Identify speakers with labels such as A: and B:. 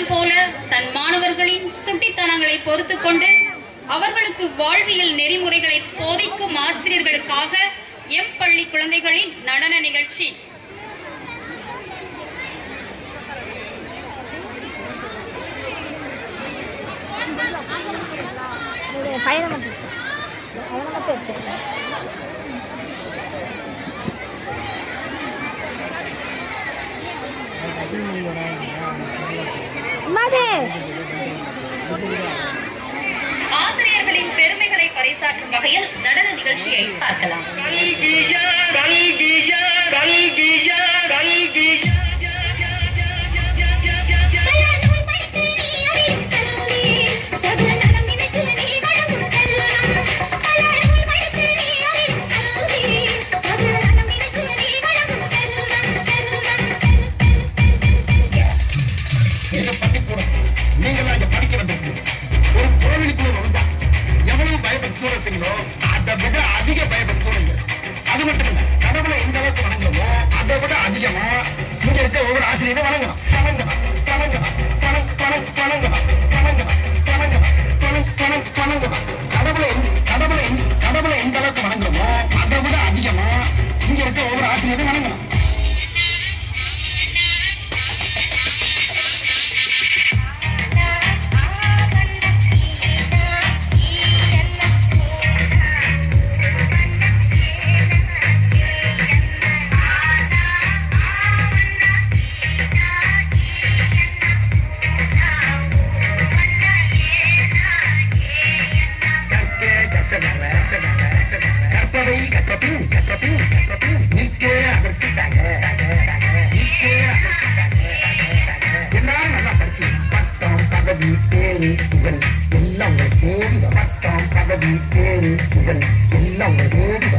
A: போல தன் மாணவர்களின் சுட்டித்தனங்களை பொறுத்து கொண்டு அவர்களுக்கு வாழ்வியல் நெறிமுறைகளை போதிக்கும் ஆசிரியர்களுக்காக எம் பள்ளி குழந்தைகளின் நடன நிகழ்ச்சி. ஆசிரியர்களின் பெருமைகளை பறைசாற்றும் வகையில் நடன நிகழ்ச்சியை பார்க்கலாம்.
B: அதிக பயப்படுத்துவாங்க. அது மட்டும் இல்ல, கடவுளை எந்த அளவுக்கு வணங்குறோமோ அதை விட அதிகமா இங்க இருக்க ஒவ்வொரு ஆசிரியரும் வணங்கணும். கடவுளை எந்த அளவுக்கு வணங்குறோமோ அதை விட அதிகமா இங்க இருக்க ஒவ்வொரு ஆசிரியரும் வணங்கணும். எல்லாரும் நல்லா படிச்சு பட்டம் பதவி பேரு புகழ் எல்லாம் தேடி பட்டம் பதவி பேரு புகழ் எல்லாம் தேடி